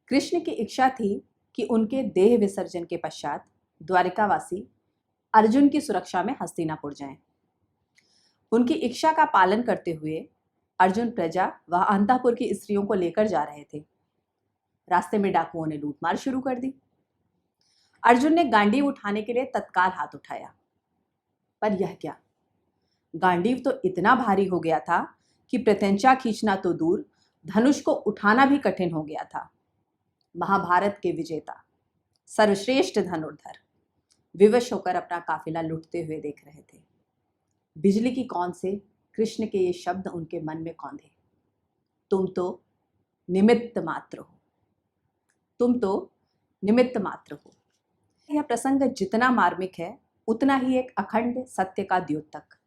कृष्ण की इच्छा थी कि उनके देह विसर्जन के पश्चात द्वारिकावासी अर्जुन की सुरक्षा में हस्तिनापुर जाएं। उनकी इच्छा का पालन करते हुए अर्जुन प्रजा व अंतःपुर की स्त्रियों को लेकर जा रहे थे। रास्ते में डाकुओं ने लूटमार शुरू कर दी। अर्जुन ने गांडीव उठाने के लिए तत्काल हाथ उठाया, पर यह क्या, गांडीव तो इतना भारी हो गया था कि प्रत्यंचा खींचना तो दूर, धनुष को उठाना भी कठिन हो गया था। महाभारत के विजेता सर्वश्रेष्ठ धनुर्धर विवश होकर अपना काफिला लुटते हुए देख रहे थे। बिजली की कौन से कृष्ण के ये शब्द उनके मन में कौंधे, तुम तो निमित्त मात्र हो, तुम तो निमित्त मात्र हो। यह प्रसंग जितना मार्मिक है उतना ही एक अखंड सत्य का द्योतक।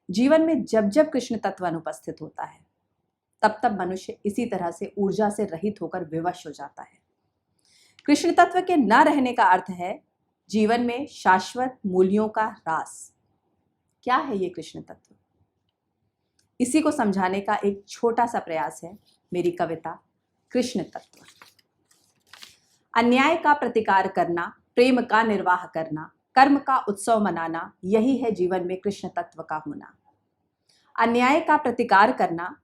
जीवन में जब जब कृष्ण तत्व अनुपस्थित होता है तब तब मनुष्य इसी तरह से ऊर्जा से रहित होकर विवश हो जाता है। कृष्ण तत्व के न रहने का अर्थ है जीवन में शाश्वत मूल्यों का ह्रास। क्या है ये कृष्ण तत्व? इसी को समझाने का एक छोटा सा प्रयास है मेरी कविता कृष्ण तत्व। अन्याय का प्रतिकार करना, प्रेम का निर्वाह करना, कर्म का उत्सव मनाना, यही है जीवन में कृष्ण तत्व का होना। अन्याय का प्रतिकार करना,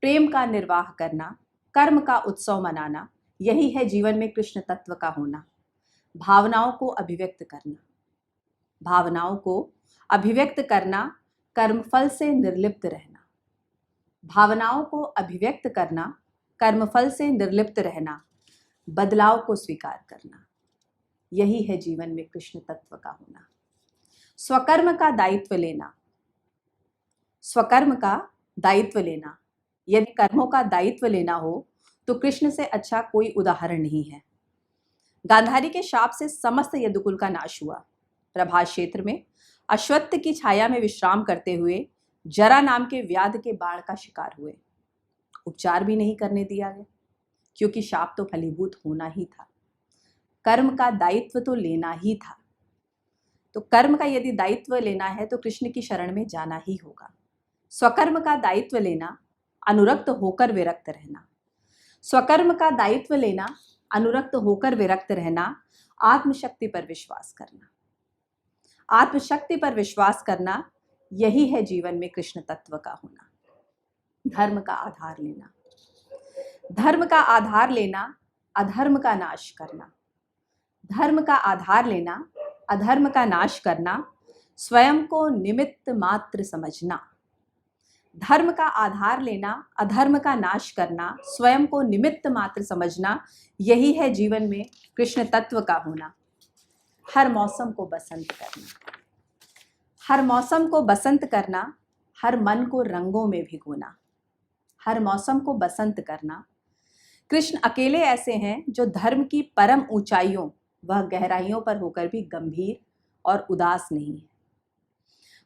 प्रेम का निर्वाह करना, कर्म का उत्सव मनाना, यही है जीवन में कृष्ण तत्व का होना। भावनाओं को अभिव्यक्त करना, भावनाओं को अभिव्यक्त करना, कर्मफल से निर्लिप्त रहना। भावनाओं को अभिव्यक्त करना, कर्मफल से निर्लिप्त रहना, बदलाव को स्वीकार करना, यही है जीवन में कृष्ण तत्व का होना। स्वकर्म का दायित्व लेना, स्वकर्म का दायित्व लेना। यदि कर्मों का दायित्व लेना हो तो कृष्ण से अच्छा कोई उदाहरण नहीं है। गांधारी के शाप से समस्त यदुकुल का नाश हुआ। प्रभास क्षेत्र में अश्वत्थ की छाया में विश्राम करते हुए जरा नाम के व्याध के बाण का शिकार हुए। उपचार भी नहीं करने दिया गया क्योंकि शाप तो फलीभूत होना ही था। कर्म का दायित्व तो लेना ही था। तो कर्म का यदि दायित्व लेना है तो कृष्ण की शरण में जाना ही होगा। स्वकर्म का दायित्व लेना, अनुरक्त होकर विरक्त रहना। स्वकर्म का दायित्व लेना, अनुरक्त होकर विरक्त रहना, आत्मशक्ति पर विश्वास करना। आत्मशक्ति पर विश्वास करना, यही है जीवन में कृष्ण तत्व का होना। धर्म का आधार लेना, धर्म का आधार लेना, अधर्म का नाश करना। धर्म का आधार लेना, अधर्म का नाश करना, स्वयं को निमित्त मात्र समझना। धर्म का आधार लेना, अधर्म का नाश करना, स्वयं को निमित्त मात्र समझना, यही है जीवन में कृष्ण तत्व का होना। हर मौसम को बसंत करना, हर मौसम को बसंत करना, हर मन को रंगों में भिगोना। हर मौसम को बसंत करना। कृष्ण अकेले ऐसे हैं जो धर्म की परम ऊंचाइयों व गहराइयों पर होकर भी गंभीर और उदास नहीं है।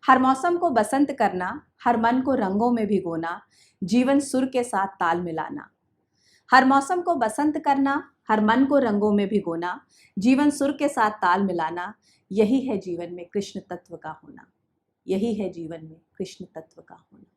हर मौसम को बसंत करना, हर मन को रंगों में भिगोना, जीवन सुर के साथ ताल मिलाना। हर मौसम को बसंत करना, हर मन को रंगों में भिगोना, जीवन सुर के साथ ताल मिलाना, यही है जीवन में कृष्ण तत्व का होना। यही है जीवन में कृष्ण तत्व का होना।